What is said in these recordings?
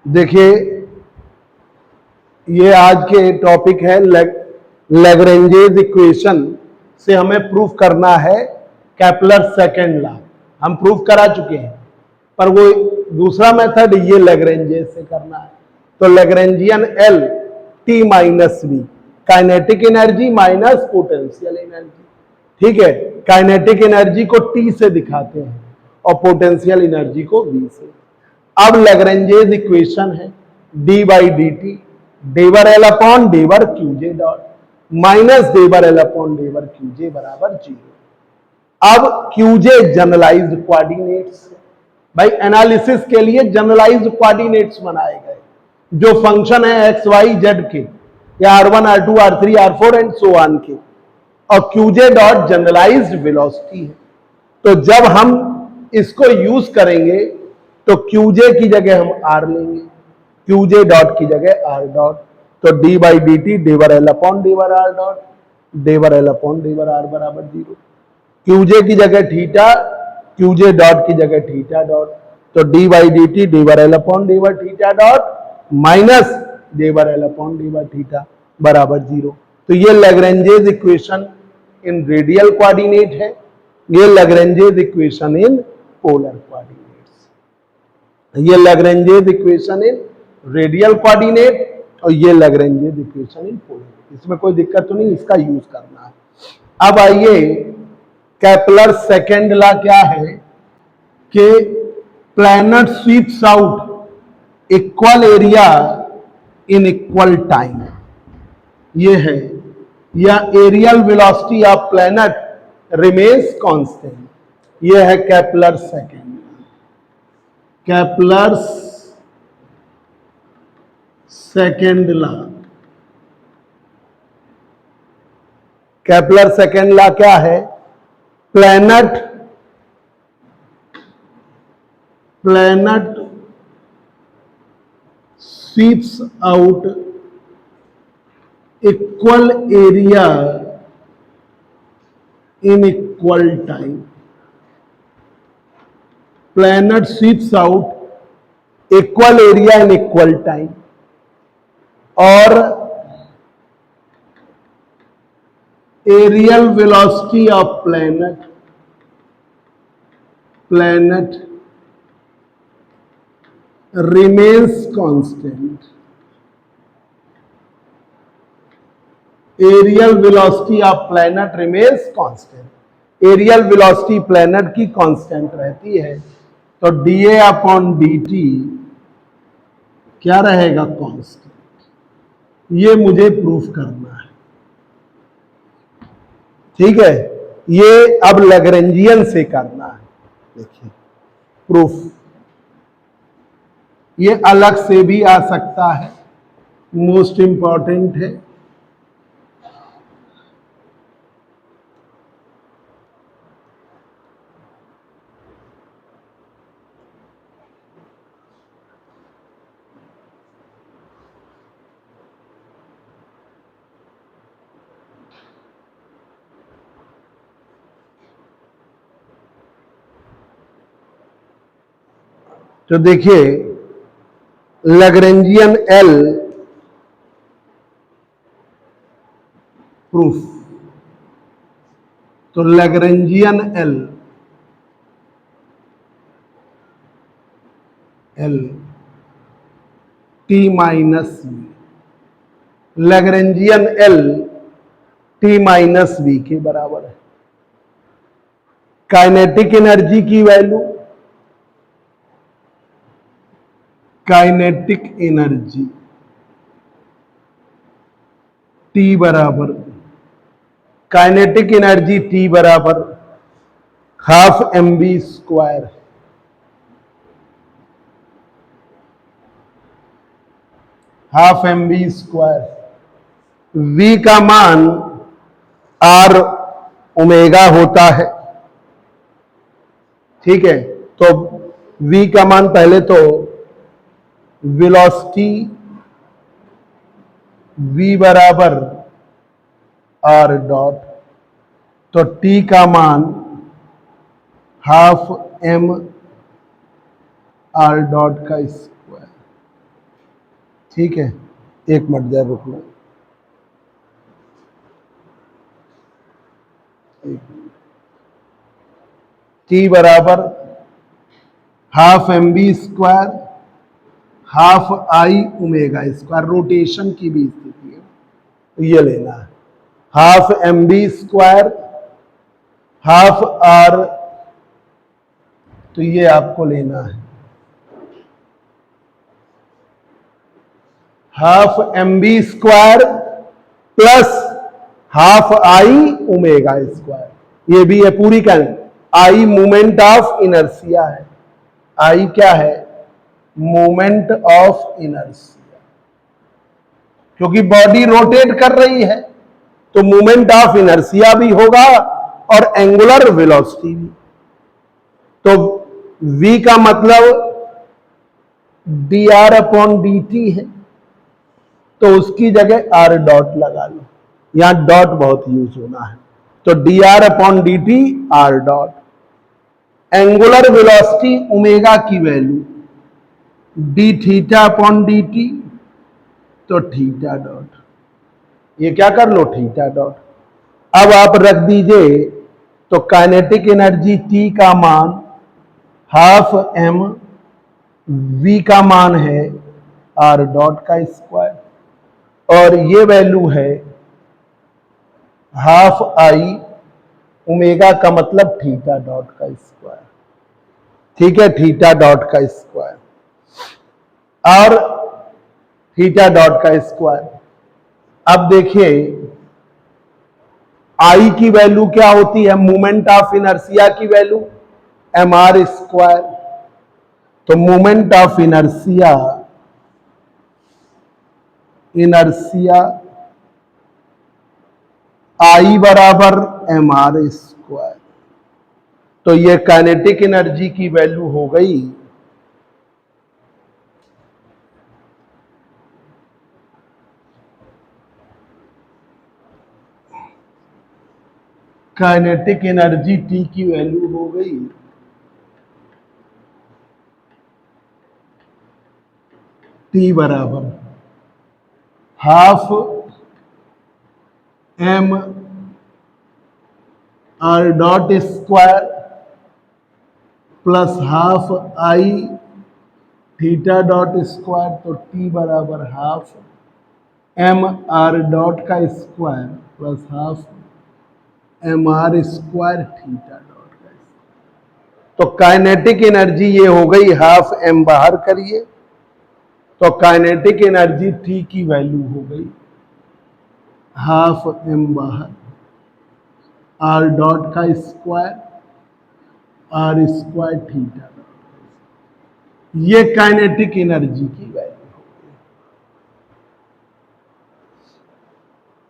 देखिए, ये आज के टॉपिक है लैग्रेंजेस इक्वेशन से हमें प्रूफ करना है केपलर सेकंड लॉ। हम प्रूफ करा चुके हैं, पर वो दूसरा मेथड ये लैग्रेंजेस से करना है। तो Lagrangian L T minus V, kinetic energy minus potential energy. ठीक है, काइनेटिक एनर्जी को टी से दिखाते हैं और पोटेंशियल एनर्जी को वी से। अब लैग्रेंजेस इक्वेशन है डी बाई डी टी डेवर एल अपॉन डेवर क्यूजे डॉट माइनस डेवर एल अपॉन डेवर क्यूजे बराबर 0। अब क्यूजे जनरलाइज्ड कोऑर्डिनेट्स, भाई एनालिसिस के लिए जनरलाइज्ड कोऑर्डिनेट्स बनाए गए जो फंक्शन है एक्स वाई जेड के या R1 R2 R3 R4 and so on के, और क्यूजे डॉट जनरलाइज्ड वेलोसिटी है। तो जब हम इसको यूज करेंगे तो क्यूजे की जगह हम आर लेंगे, क्यूजे डॉट की जगह आर डॉट। तो डी बाई डी टी डेवर एल अपॉन डेवर आर डॉट, डेवर एल अपॉन डेवर आर बराबर 0। क्यूजे की जगह थीटा, क्यूजे डॉट की जगह थीटा डॉट। तो डी बाई डी टी डेवर एल अपॉन डेवर थीटा डॉट माइनस डेवर एल अपॉन डेवर थीटा बराबर 0। तो ये Lagrange's equation in radial coordinate है, ये Lagrange's equation in polar coordinates. ये Lagrange's equation in radial coordinate और ये लैग्रेंजेस इक्वेशन इन पोलर। इसमें कोई दिक्कत तो नहीं, इसका यूज करना है। अब आइए, केपलर सेकंड लॉ क्या है कि planet sweeps out equal area in equal time, ये है, या areal velocity of planet remains constant, ये है Kepler second. Kepler second law, Kepler second law क्या है? Planet sweeps out equal area in equal time. Planet sweeps out equal area in equal time और aerial velocity of planet remains constant. Areal velocity of planet remains constant. Areal velocity planet की constant रहती है, तो dA upon dt क्या रहेगा? Constant. ये मुझे proof करना है, ठीक है। ये अब लैग्रेंजियन से करना है। देखिए प्रूफ, ये अलग से भी आ सकता है, मोस्ट इंपॉर्टेंट है। तो देखिए, लैग्रेंजियन एल प्रूफ, तो Lagrangian L T minus V, Lagrangian L T minus V के बराबर है। काइनेटिक एनर्जी की वैल्यू, काइनेटिक एनर्जी टी बराबर, काइनेटिक एनर्जी टी बराबर half mv square, half mv square. v का मान r ओमेगा होता है, ठीक है। तो v का मान पहले तो वेलोसिटी v बराबर r डॉट, तो t का मान हाफ m r डॉट का स्क्वायर। ठीक है, एक मिनट जरा रुकना। टी बराबर half M B square half I omega square, rotation की भी स्थिति है, तो ये लेना है। Half M B square half R, तो ये आपको लेना है। Half M B square plus half I omega square, ये भी है पूरी क्या, आई मोमेंट ऑफ इनर्सिया है। आई क्या है, मोमेंट ऑफ इनर्सिया, क्योंकि बॉडी रोटेट कर रही है तो मोमेंट ऑफ इनर्सिया भी होगा और एंगुलर वेलोसिटी भी। तो v का मतलब dr अपॉन dt है, तो उसकी जगह r डॉट लगा लो, यहां डॉट बहुत यूज होना है, तो dr upon dt r dot. Angular velocity omega की value d theta upon d t, तो थीटा डॉट, ये क्या कर लो थीटा डॉट। अब आप रख दीजिए, तो काइनेटिक एनर्जी T का मान हाफ m, V का मान है R डॉट का स्क्वायर, और ये वैल्यू है हाफ I, ओमेगा का मतलब थीटा डॉट का स्क्वायर, ठीक है, थीटा डॉट का स्क्वायर और थीटा डॉट का स्क्वायर। अब देखिए आई की वैल्यू क्या होती है, मोमेंट ऑफ इनर्सिया की वैल्यू एम आर स्क्वायर, तो मोमेंट ऑफ इनर्सिया आई बराबर एम आर स्क्वायर, तो ये काइनेटिक एनर्जी की वैल्यू हो गई काइनेटिक एनर्जी T की वैल्यू हो गई T बराबर half m are dot square plus half I theta dot square, तो T बराबर हाफ m आर डॉट का square plus half M R square theta dot का। तो काइनेटिक एनर्जी ये हो गई हाफ m, बाहर करिए, तो काइनेटिक एनर्जी T की वैल्यू हो गई हाफ m बाहर आर डॉट का square are square theta dot, ये काइनेटिक एनर्जी की वैल्यू हो गई।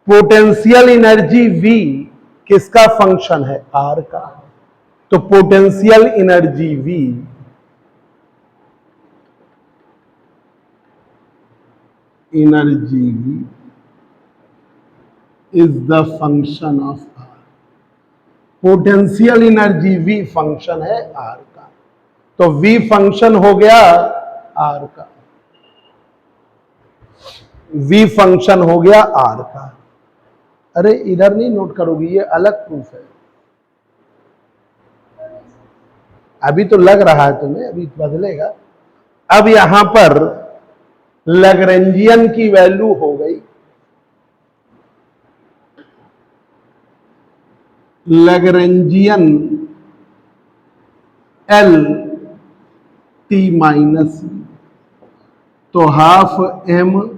पोटेंशियल एनर्जी V किसका फंक्शन है, R का, तो potential energy V is the function of R। Potential energy V function है R का, तो V फंक्शन हो गया R का, V फंक्शन हो गया R का। अरे इधर नहीं नोट करोगी, ये अलग प्रूफ है, अभी तो लग रहा है तुम्हें, अभी बदलेगा। अब यहां पर लैग्रेंजियन की वैल्यू हो गई, लैग्रेंजियन L T माइनस, तो हाफ m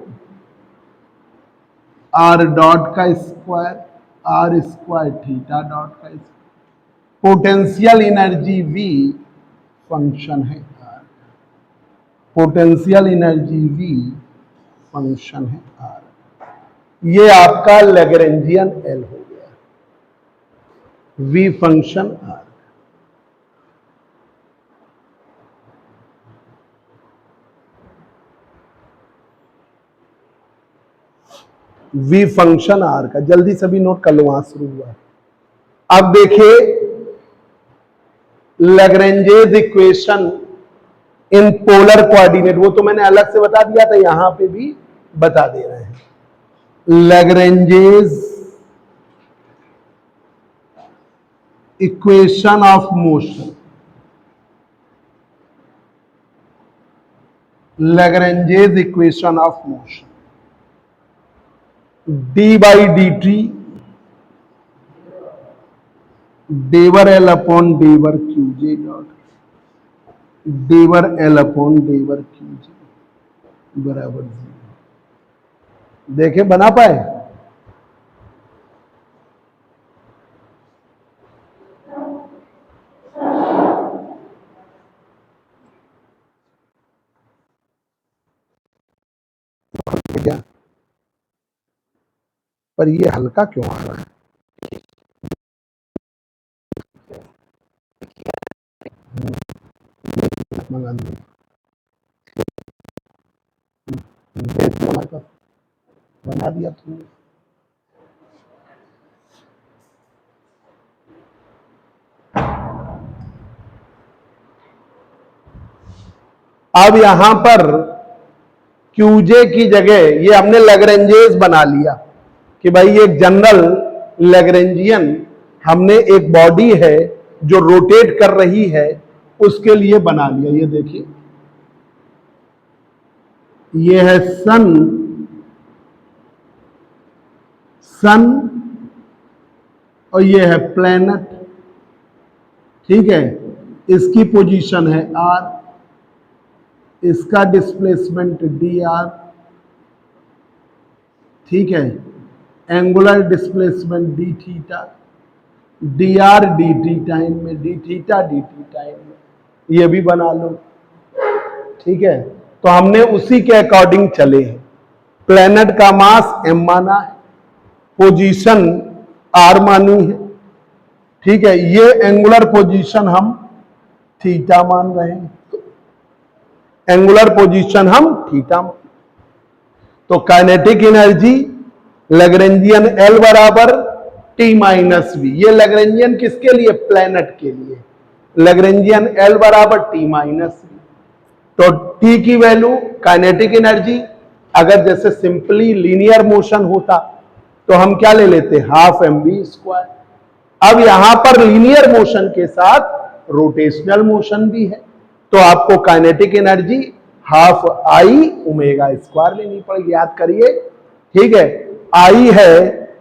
आर डॉट का square are square theta dot का square. Potential energy V function है R, potential energy V function है R। ये आपका लैग्रेंजियन L हो गया, V function R। V function R का, जल्दी सभी नोट कर लो, वहां शुरू हुआ। अब देखिए Lagrange's equation in polar coordinate, वो तो मैंने अलग से बता दिया था, यहां पे भी बता दे रहे हैं। Lagrange's equation of motion, Lagrange's equation of motion, d by d t डेवर एल अपॉन डेवर क्यूजे डॉट डेवर एल अपॉन डेवर क्यूजे बराबर 0। देखे बना पाए? क्या पर ये हल्का क्यों आ रहा है? मंगा दो। बना दिया तुमने। अब यहां पर क्यूजे की जगह ये हमने लैग्रेंजेस बना लिया कि भाई ये जनरल लैग्रेंजियन, हमने एक बॉडी है जो रोटेट कर रही है उसके लिए बना लिया। ये देखिए, ये है सन, सन और ये है प्लैनेट, ठीक है। इसकी पोजीशन है आर, इसका डिस्प्लेसमेंट डी आर, ठीक है। Angular displacement d theta, d r d t time में, d theta d t time में, ये भी बना लो, ठीक है। तो हमने उसी के अकॉर्डिंग चले हैं। प्लैनेट का मास m माना है, पोजीशन r मानी है, ठीक है। ये एंगुलर पोजीशन हम थीटा मान रहे हैं, एंगुलर पोजीशन हम थीटा मान। तो काइनेटिक एनर्जी लैग्रेंजियन L बराबर T माइनस वी। ये लैग्रेंजियन किसके लिए? प्लैनेट के लिए। लैग्रेंजियन L बराबर T माइनस वी। तो T की वैल्यू काइनेटिक एनर्जी, अगर जैसे सिंपली लीनियर मोशन होता तो हम क्या ले लेते? Half mv²। अब यहां पर लीनियर मोशन के साथ रोटेशनल मोशन भी है, तो आपको kinetic energy half I omega square लेनी पड़ेगी। याद करिए, ठीक है। आई है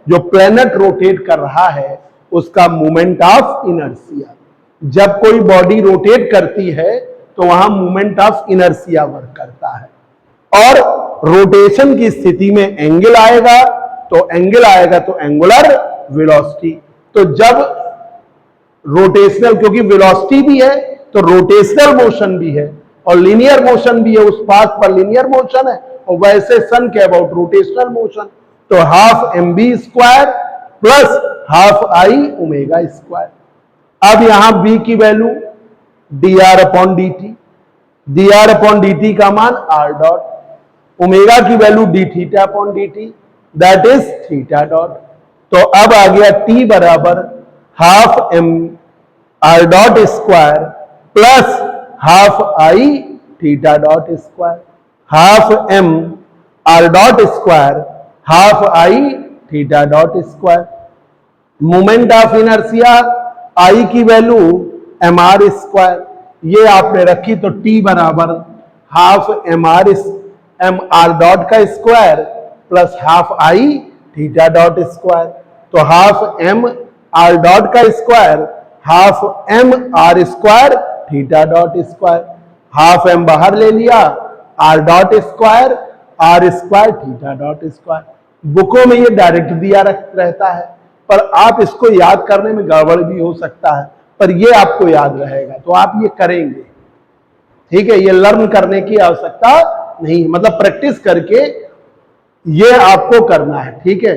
जो प्लैनेट रोटेट कर रहा है उसका मोमेंट ऑफ इनर्शिया। जब कोई बॉडी रोटेट करती है तो वहां मोमेंट ऑफ इनर्शिया वर्क करता है, और रोटेशन की स्थिति में एंगल आएगा, तो एंगल आएगा तो एंगुलर वेलोसिटी। तो जब रोटेशनल, क्योंकि वेलोसिटी भी है तो रोटेशनल मोशन भी है और लीनियर मोशन भी है, उस पाथ पर लीनियर मोशन है, और वैसे सन के अबाउट रोटेशनल मोशन। तो half mv² plus half I omega square. अब यहां b की value dr upon dt, dr upon dt का मान r डॉट, ओमेगा की value d theta upon dt, that is theta dot. तो अब आ गया t बराबर half m r dot square plus half I theta dot square, half m r dot square half I theta dot square. Moment of inertia I की value M R square, ये आपने रखी, तो T बराबर half M r dot का square plus half I theta dot square. तो half M r dot का square half M R square theta dot square, half m बाहर ले लिया, r dot square are square theta dot square. बुकों में ये direct दिया रहता है, पर आप इसको याद करने में गड़बड़ भी हो सकता है, पर ये आपको याद रहेगा तो आप ये करेंगे, ठीक है। ये लर्न करने की आवश्यकता नहीं, मतलब प्रैक्टिस करके ये आपको करना है, ठीक है।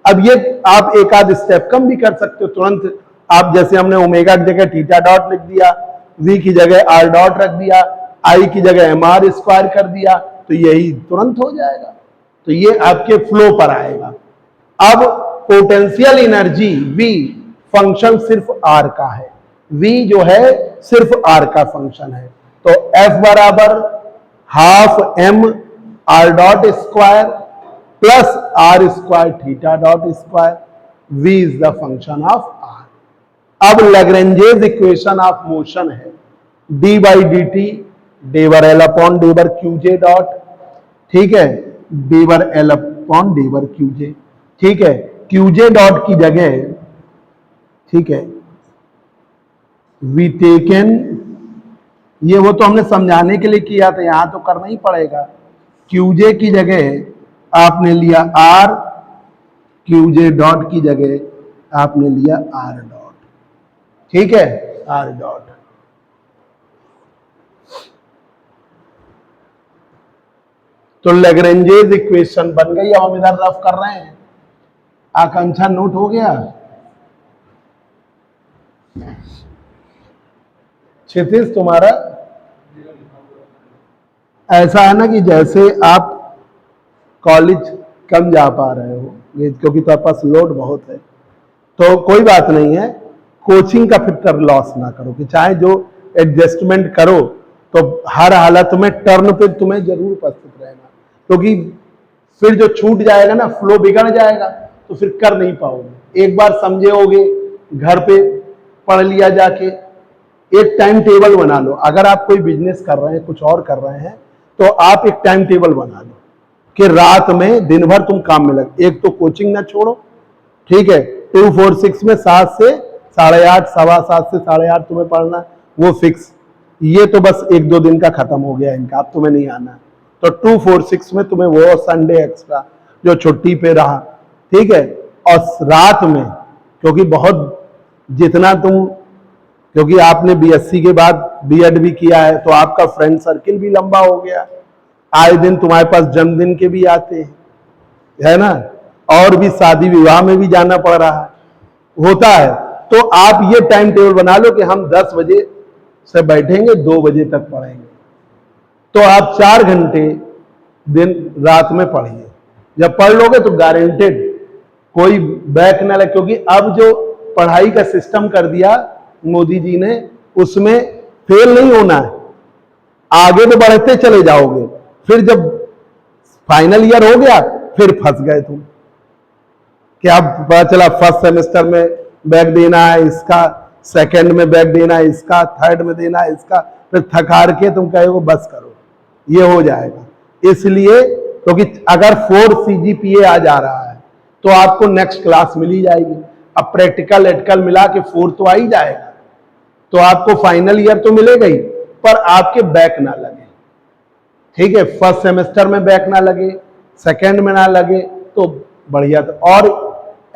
अब ये आप एक आध स्टेप कम भी कर सकते हो तुरंत। आप जैसे हमने ओमेगा की जगह थीटा डॉट लिख दिया, वी की जगह आर डॉट रख दिया, आई की जगह एम आर स्क्वायर कर दिया, तो यही तुरंत हो जाएगा। तो ये आपके फ्लो पर आएगा। अब पोटेंशियल एनर्जी V फंक्शन सिर्फ R का है, V जो है सिर्फ R का फंक्शन है, तो F बराबर half m r dot square plus r square theta dot square, v is the function of r। अब लैग्रेंजेस इक्वेशन ऑफ मोशन है d बाई डी टी डेवर एल अपॉन डेवर क्यूजे डॉट, ठीक है, डेवर एल अपॉन डेवर q j, ठीक है, क्यूजे डॉट की जगह, ठीक है, वी टेकन, ये वो तो हमने समझाने के लिए किया था, यहां तो करना ही पड़ेगा। क्यूजे की जगह आपने लिया आर, क्यूजे डॉट की जगह आपने लिया आर डॉट, ठीक है, आर डॉट। तो लैग्रेंजेस इक्वेशन बन गई। अब हम इधर रफ कर रहे हैं, आकांक्षा नोट हो गया? क्षितिज तुम्हारा ऐसा है ना कि जैसे आप कॉलेज कम जा पा रहे हो, ये क्योंकि तुम्हारे पास लोड बहुत है, तो कोई बात नहीं है, कोचिंग का फिर लॉस ना करो कि चाहे जो एडजस्टमेंट करो तो हर हालत में टर्न पे तुम्हें जरूर उपस्थित रहना, क्योंकि फिर जो छूट जाएगा ना, फ्लो बिगड़ जाएगा, तो फिर कर नहीं पाओगे। एक बार समझे होगे, घर पे पढ़ लिया जाके, एक टाइम टेबल बना लो। अगर आप कोई बिजनेस कर रहे हैं, कुछ और कर रहे हैं, तो आप एक टाइम टेबल बना लो कि रात में दिन भर तुम काम में लगे। एक तो कोचिंग ना छोड़ो, ठीक है, 246 में 7 से 8:30, 7:15 से 8:30 तुम्हें पढ़ना, वो फिक्स। ये तो बस 1-2 दिन का खत्म हो गया इनका, अब तुम्हें नहीं आना। तो 246 में तुम्हें वो संडे एक्स्ट्रा जो छुट्टी पे रहा, ठीक है, और रात में, क्योंकि बहुत जितना तुम, क्योंकि आपने बीएससी के बाद बीएड भी किया है, तो आपका फ्रेंड सर्किल भी लंबा हो गया, आए दिन तुम्हारे पास जन्मदिन के भी आते हैं, है ना, और भी शादी विवाह में भी जाना पड़ रहा है, होता है। तो आप ये टाइम टेबल बना लो कि हम 10 बजे से बैठेंगे, 2 बजे तक पढ़ेंगे, तो आप 4 घंटे दिन रात में पढ़िए। जब पढ़ लोगे तो गारंटेड कोई बैक ना लगे, क्योंकि अब जो पढ़ाई का सिस्टम कर दिया मोदी जी ने, उसमें फेल नहीं होना है, आगे तो बढ़ते चले जाओगे। फिर जब फाइनल ईयर हो गया, फिर फंस गए तुम कि अब पता चला फर्स्ट सेमेस्टर में बैक देना है इसका, सेकंड में बैक देना है इसका, थर्ड में देना है इसका, फिर थकार के तुम कहोगे बस करो, ये हो जाएगा। इसलिए क्योंकि अगर 4 CGPA आ जा रहा है तो आपको नेक्स्ट क्लास मिली जाएगी। अब प्रैक्टिकल एटकल मिला के 4 तो आ ही जाएगा, तो आपको फाइनल ईयर तो मिलेगा ही, पर आपके बैक ना लगे, ठीक है, फर्स्ट सेमेस्टर में बैक ना लगे, सेकंड में ना लगे, तो बढ़िया। तो और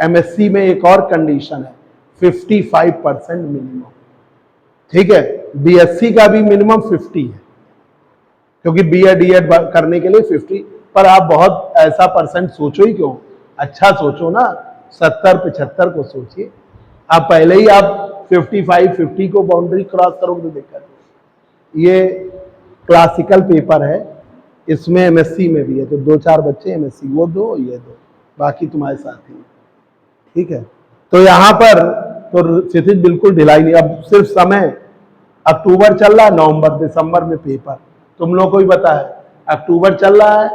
एमएससी में एक और कंडीशन है, 55% मिनिमम, ठीक है, बीएससी का भी मिनिमम 50 है, क्योंकि बीएड डीएड करने के लिए 50, पर आप बहुत ऐसा परसेंट सोचो ही क्यों, अच्छा सोचो ना, 70-75 को सोचिए। आप पहले ही आप 55-50 को बाउंड्री क्रॉस करोगे तो दिक्कत है। ये क्लासिकल पेपर है, इसमें एमएससी में भी है, तो 2-4 बच्चे एमएससी, वो 2 ये 2, बाकी तुम्हारे साथ ही, ठीक है। तो यहाँ पर तो स्थिति बिल्कुल ढिलाई नहीं। अब सिर्फ समय, अक्टूबर चल रहा है, नवंबर दिसंबर में पेपर, तुम लोगों को भी पता है, अक्टूबर चल रहा है,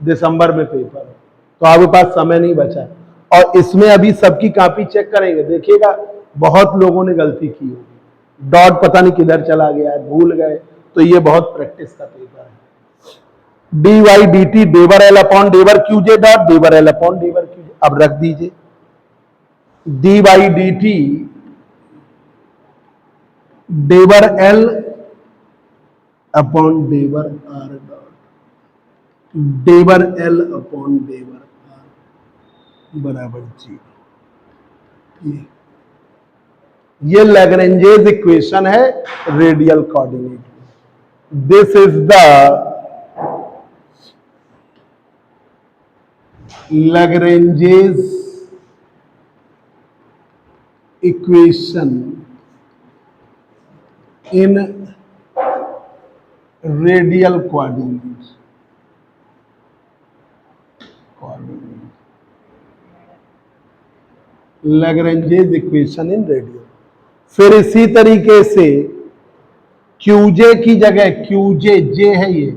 दिसंबर में पेपर है, तो आपके पास समय नहीं बचा। और इसमें अभी सबकी कॉपी चेक करेंगे, देखिएगा बहुत लोगों ने गलती की होगी, डॉट पता नहीं किधर चला गया है, भूल गए, तो ये बहुत प्रैक्टिस का पेपर है। डी वाई डी टी डेवर एल अपॉन डेवर क्यूजे डॉट, डेवर एल अपॉन डेवर क्यूजे, अब रख दीजिए डी वाई डी टी डेवर एल अपॉन डेवर आर डॉट, डेवर एल अपॉन डेवर आर बराबर जी। ये लैग्रेंजेस इक्वेशन है radial coordinate. This is the Lagrange's equation in radial coordinate. Lagrange's equation in radial. फिर इसी तरीके से क्यूजे की जगह क्यूजे जे है ये,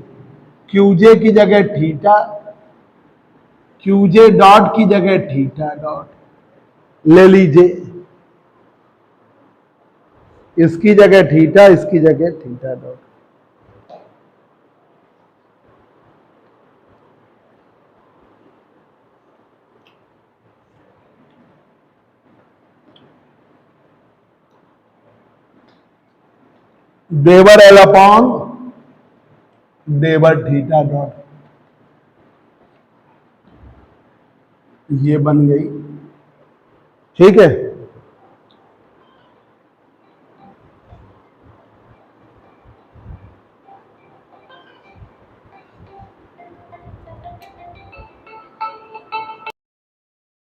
क्यूजे की जगह थीटा, क्यूजे डॉट की जगह थीटा डॉट ले लीजिए, इसकी जगह थीटा, इसकी जगह थीटा डॉट। देवर एल अपॉन देवर थीटा डॉट, ये बन गई। ठीक है,